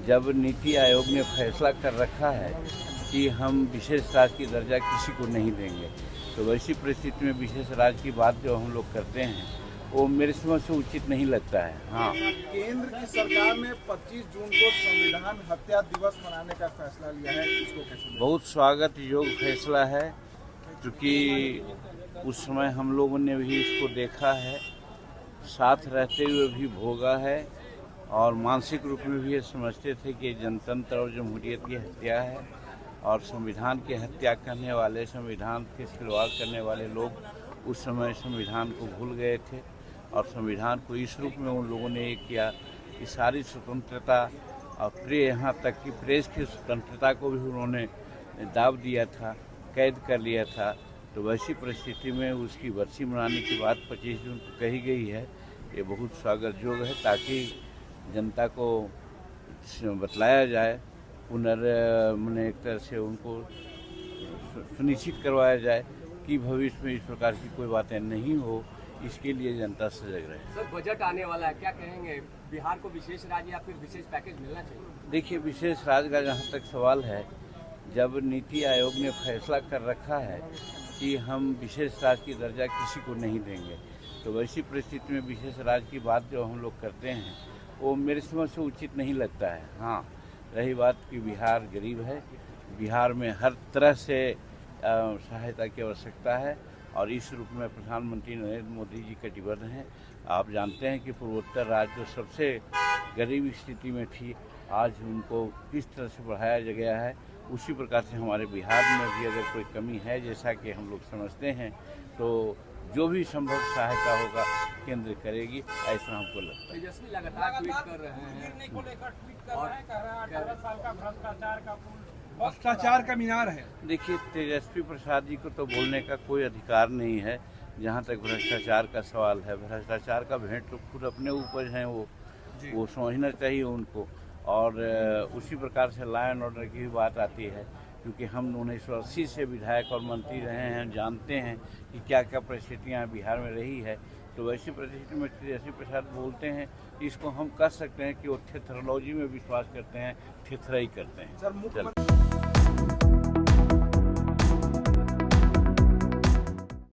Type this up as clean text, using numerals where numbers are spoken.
जब नीति आयोग ने फैसला कर रखा है कि हम विशेष राज्य की दर्जा किसी को नहीं देंगे, तो वैसी परिस्थिति में विशेष राज्य की बात जो हम लोग करते हैं वो मेरे समझ से उचित नहीं लगता है। हाँ, केंद्र की सरकार ने 25 जून को संविधान हत्या दिवस मनाने का फैसला लिया है, इसको कैसे? बहुत स्वागत योग्य फैसला है, क्योंकि उस समय हम लोगों ने भी इसको देखा है, साथ रहते हुए भी भोगा है और मानसिक रूप में भी ये समझते थे कि जनतंत्र और जमहूरियत की हत्या है और संविधान की हत्या करने वाले, संविधान के खिलवाड़ करने वाले लोग उस समय संविधान को भूल गए थे और संविधान को इस रूप में उन लोगों ने ये किया कि सारी स्वतंत्रता और यहाँ तक कि प्रेस की स्वतंत्रता को भी उन्होंने दाब दिया था, कैद कर लिया था। तो वैसी परिस्थिति में उसकी बरसी मनाने की बात 25 जून को कही गई है, ये बहुत स्वागत योग्य है, ताकि जनता को बतलाया जाए, मैंने एक तरह से उनको सुनिश्चित करवाया जाए कि भविष्य में इस प्रकार की कोई बातें नहीं हो, इसके लिए जनता सजग रहे। सर, बजट आने वाला है, क्या कहेंगे? बिहार को विशेष राज्य या फिर विशेष पैकेज मिलना चाहिए? देखिए, विशेष राज्य का जहाँ तक सवाल है, जब नीति आयोग ने फैसला कर रखा है कि हम विशेष राज्य की दर्जा किसी को नहीं देंगे, तो वैसी परिस्थिति में विशेष राज्य की बात जो हम लोग करते हैं वो मेरे समझ से उचित नहीं लगता है। हाँ, रही बात कि बिहार गरीब है, बिहार में हर तरह से सहायता की आवश्यकता है और इस रूप में प्रधानमंत्री नरेंद्र मोदी जी कटिबद्ध हैं। आप जानते हैं कि पूर्वोत्तर राज्य जो सबसे गरीब स्थिति में थी, आज उनको किस तरह से बढ़ाया गया है। उसी प्रकार से हमारे बिहार में भी अगर कोई कमी है, जैसा कि हम लोग समझते हैं, तो जो भी संभव सहायता होगा केंद्र करेगी, ऐसा हमको लगता है। तेजस्वी लगातार ट्वीट कर रहे हैं भ्रष्टाचार का मीनार है। देखिए, तेजस्वी प्रसाद जी को तो बोलने का कोई अधिकार नहीं है। जहाँ तक भ्रष्टाचार का सवाल है, भ्रष्टाचार का भेंट तो खुद अपने ऊपर हैं, वो समझना चाहिए उनको। और उसी प्रकार से लॉ एंड ऑर्डर की भी बात आती है, क्योंकि हम 1980 से विधायक और मंत्री रहे हैं, जानते हैं कि क्या क्या परिस्थितियाँ बिहार में रही है। तो वैसी परिस्थिति में तेजस्वी प्रसाद बोलते हैं, इसको हम कह सकते हैं कि वो थेथरोलॉजी में विश्वास करते हैं, थेथराई करते हैं। सर, मुख्यमंत्री